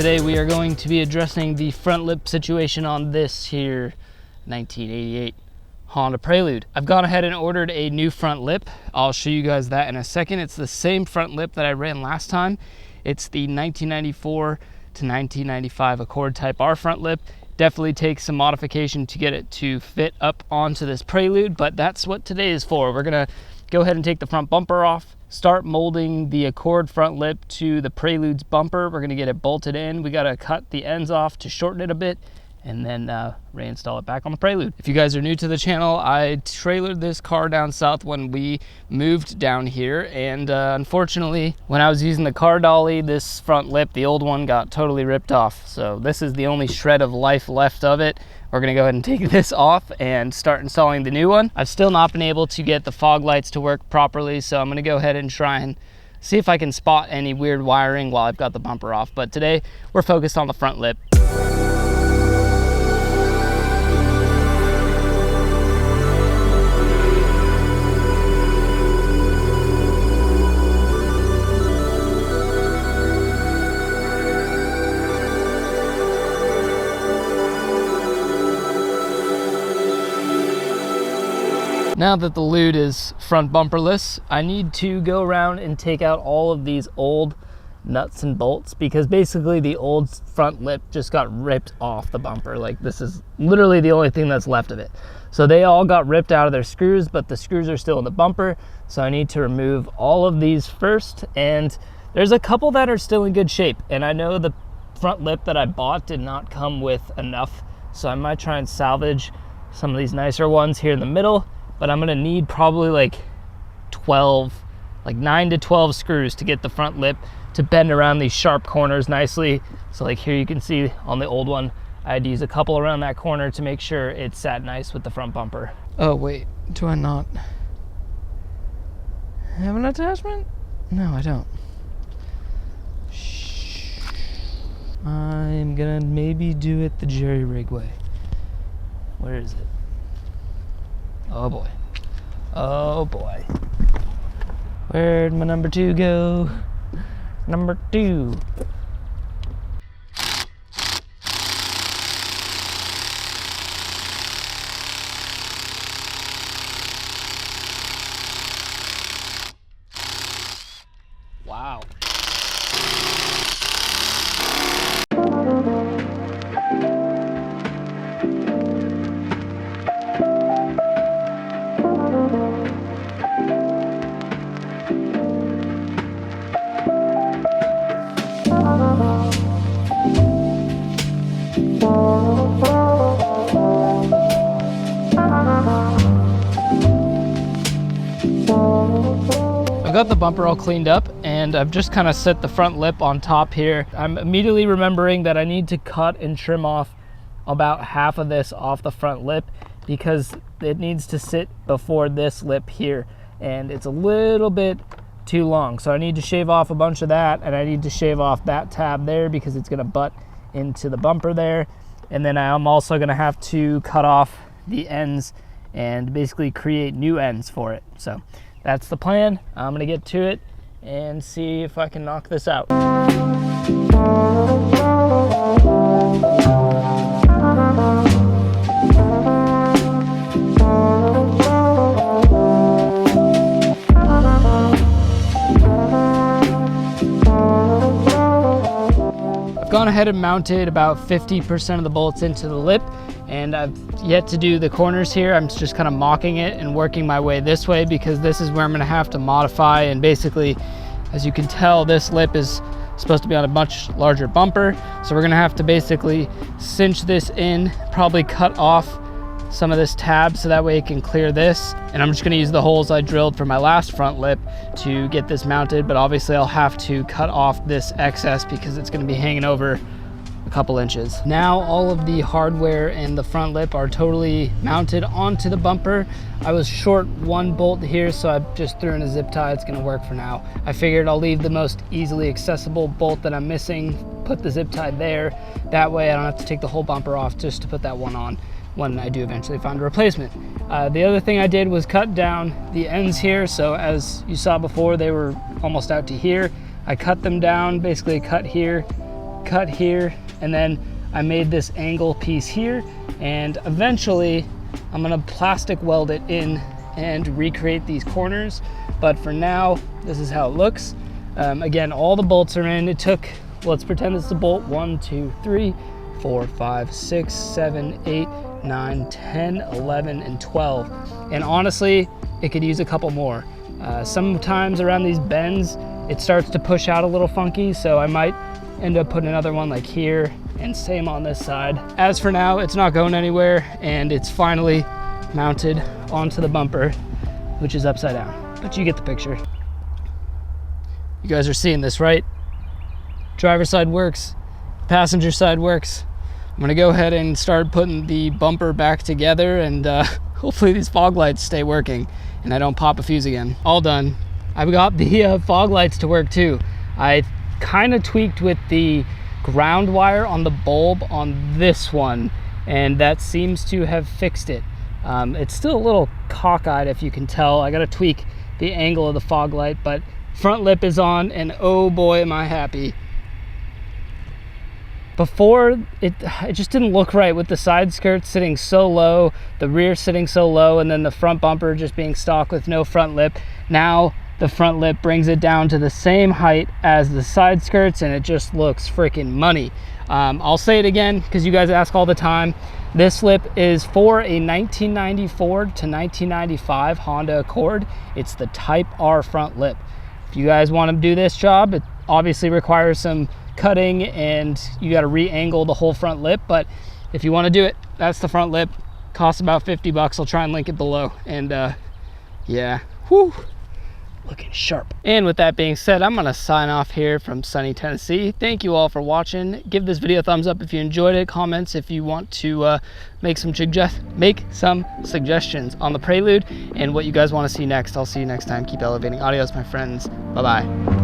Today we are going to be addressing the front lip situation on this here 1988 Honda Prelude. I've gone ahead and ordered a new front lip. I'll show you guys that in a second. It's the same front lip that I ran last time. It's the 1994 to 1995 Accord Type R front lip. Definitely takes some modification to get it to fit up onto this Prelude, but that's what today is for. We're gonna go ahead and take the front bumper off, start molding the Accord front lip to the Prelude's bumper. We're gonna get it bolted in. We gotta cut the ends off to shorten it a bit and then reinstall it back on the Prelude. If you guys are new to the channel, I trailered this car down south when we moved down here, and unfortunately, when I was using the car dolly, this front lip, the old one, got totally ripped off. So this is the only shred of life left of it. We're gonna go ahead and take this off and start installing the new one. I've still not been able to get the fog lights to work properly, so I'm gonna go ahead and try and see if I can spot any weird wiring while I've got the bumper off. But today, we're focused on the front lip. Now that the Lude is front bumperless, I need to go around and take out all of these old nuts and bolts, because basically the old front lip just got ripped off the bumper. Like, this is literally the only thing that's left of it. So they all got ripped out of their screws, but the screws are still in the bumper. So I need to remove all of these first, and there's a couple that are still in good shape. And I know the front lip that I bought did not come with enough, so I might try and salvage some of these nicer ones here in the middle. But I'm gonna need probably like 9 to 12 screws to get the front lip to bend around these sharp corners nicely. So like here you can see on the old one, I had to use a couple around that corner to make sure it sat nice with the front bumper. Oh wait, do I not have an attachment? No, I don't. Shh. I'm gonna maybe do it the jerry rig way. Where is it? Oh boy. Oh boy. Where'd my number 2 go? Number 2. Wow. I've got the bumper all cleaned up, and I've just kind of set the front lip on top here. I'm immediately remembering that I need to cut and trim off about half of this off the front lip, because it needs to sit before this lip here, and it's a little bit too long. So I need to shave off a bunch of that, and I need to shave off that tab there because it's gonna butt into the bumper there. And then I'm also gonna have to cut off the ends and basically create new ends for it. So that's the plan. I'm gonna get to it and see if I can knock this out. I've gone ahead and mounted about 50% of the bolts into the lip, and I've yet to do the corners here. I'm just kind of mocking it and working my way this way, because this is where I'm gonna have to modify. And basically, as you can tell, this lip is supposed to be on a much larger bumper. So we're gonna have to basically cinch this in, probably cut off some of this tab so that way it can clear this. And I'm just gonna use the holes I drilled for my last front lip to get this mounted, but obviously I'll have to cut off this excess because it's gonna be hanging over a couple inches. Now all of the hardware and the front lip are totally mounted onto the bumper. I was short one bolt here, so I just threw in a zip tie. It's gonna work for now. I figured I'll leave the most easily accessible bolt that I'm missing, put the zip tie there. That way I don't have to take the whole bumper off just to put that one on when I do eventually find a replacement. The other thing I did was cut down the ends here. So as you saw before, they were almost out to here. I cut them down, basically cut here, cut here, and then I made this angle piece here, and eventually I'm gonna plastic weld it in and recreate these corners. But for now, this is how it looks. Again, all the bolts are in. It took, let's pretend it's the bolt 1, 2, 3, 4, 5, 6, 7, 8, 9, 10, 11, and 12. And honestly, it could use a couple more. Sometimes around these bends, it starts to push out a little funky, so I might end up putting another one like here, and same on this side. As for now, it's not going anywhere, and it's finally mounted onto the bumper, which is upside down, but you get the picture. You guys are seeing this, right? Driver's side works, passenger side works. I'm gonna go ahead and start putting the bumper back together, and hopefully these fog lights stay working and I don't pop a fuse again. All done. I've got the fog lights to work too. I kind of tweaked with the ground wire on the bulb on this one, and that seems to have fixed it. It's still a little cockeyed, if you can tell. I gotta tweak the angle of the fog light, but front lip is on, and oh boy am I happy. Before, it just didn't look right with the side skirts sitting so low, the rear sitting so low, and then the front bumper just being stock with no front lip. Now the front lip brings it down to the same height as the side skirts, and it just looks freaking money. I'll say it again because you guys ask all the time. This lip is for a 1994 to 1995 Honda Accord. It's the Type R front lip. If you guys want to do this job, it obviously requires some cutting, and you got to re-angle the whole front lip, but if you want to do it, that's the front lip. Costs about 50 bucks. I'll try and link it below. And yeah, whew, looking sharp. And with that being said, I'm gonna sign off here from sunny Tennessee. Thank you all for watching. Give this video a thumbs up if you enjoyed it. Comments if you want to make some suggestions on the Prelude and what you guys want to see next. I'll see you next time. Keep elevating audios, my friends. Bye bye.